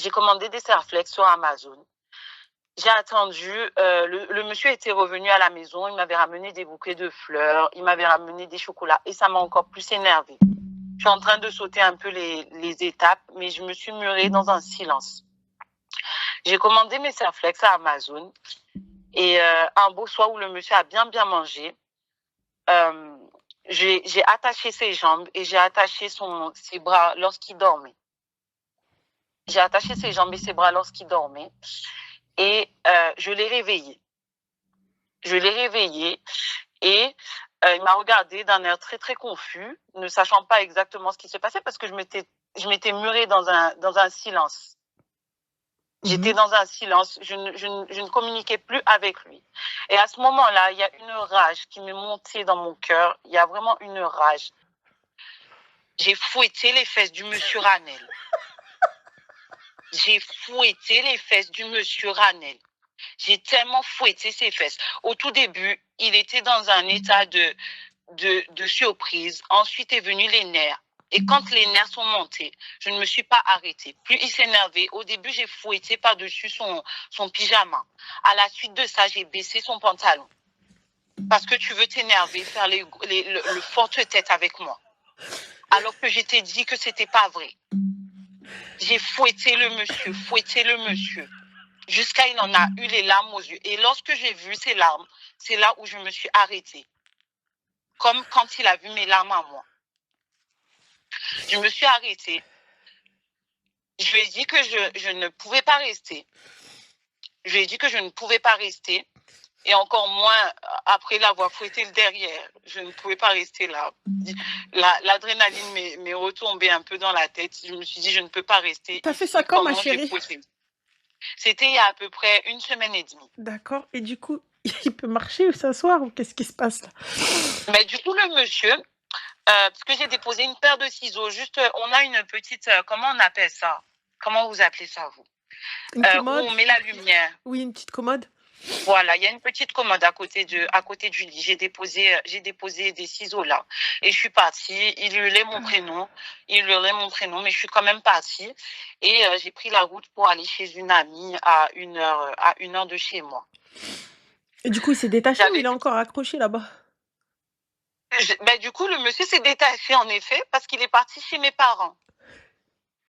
J'ai commandé des Serflex sur Amazon. J'ai attendu, le monsieur était revenu à la maison, il m'avait ramené des bouquets de fleurs, il m'avait ramené des chocolats et ça m'a encore plus énervée. Je suis en train de sauter un peu les étapes, mais je me suis murée dans un silence. J'ai commandé mes Serflex à Amazon et un beau soir où le monsieur a bien mangé, j'ai attaché ses jambes et j'ai attaché ses bras lorsqu'il dormait. J'ai attaché ses jambes et ses bras lorsqu'il dormait et je l'ai réveillé. Je l'ai réveillé et il m'a regardé d'un air très très confus, ne sachant pas exactement ce qui se passait parce que je m'étais murée dans un silence. J'étais dans un silence, je ne communiquais plus avec lui. Et à ce moment-là, il y a une rage qui m'est montée dans mon cœur. Il y a vraiment une rage. J'ai fouetté les fesses du monsieur Ranel. J'ai fouetté les fesses du monsieur Ranel. J'ai tellement fouetté ses fesses. Au tout début, il était dans un état de surprise. Ensuite est venu les nerfs. Et quand les nerfs sont montés, je ne me suis pas arrêtée. Plus il s'énervait, au début, j'ai fouetté par-dessus son pyjama. À la suite de ça, j'ai baissé son pantalon. Parce que tu veux t'énerver, faire le forte-tête avec moi. Alors que je t'ai dit que c'était pas vrai. J'ai fouetté le monsieur. Jusqu'à il en a eu les larmes aux yeux. Et lorsque j'ai vu ces larmes, c'est là où je me suis arrêtée. Comme quand il a vu mes larmes à moi. Je me suis arrêtée. Je lui ai dit que je ne pouvais pas rester. Je lui ai dit que je ne pouvais pas rester. Et encore moins après l'avoir fouetté le derrière. Je ne pouvais pas rester là. L'adrénaline m'est retombée un peu dans la tête. Je me suis dit, je ne peux pas rester. T'as fait ça quand, ma chérie? C'était il y a à peu près 1 semaine et demie. D'accord. Et du coup, il peut marcher ou s'asseoir ou qu'est-ce qui se passe là? Mais du coup, le monsieur, parce que j'ai déposé une paire de ciseaux, juste, on a une petite, comment on appelle ça? Comment vous appelez ça, vous? Une commode? Où on met la lumière. Oui, une petite commode. Voilà, il y a une petite commode à côté du lit. J'ai déposé des ciseaux là. Et je suis partie. Il hurlait mon prénom, mais je suis quand même partie. Et j'ai pris la route pour aller chez une amie à 1 heure de chez moi. Et du coup, il s'est détaché ou il est encore accroché là-bas? Du coup, le monsieur s'est détaché en effet parce qu'il est parti chez mes parents.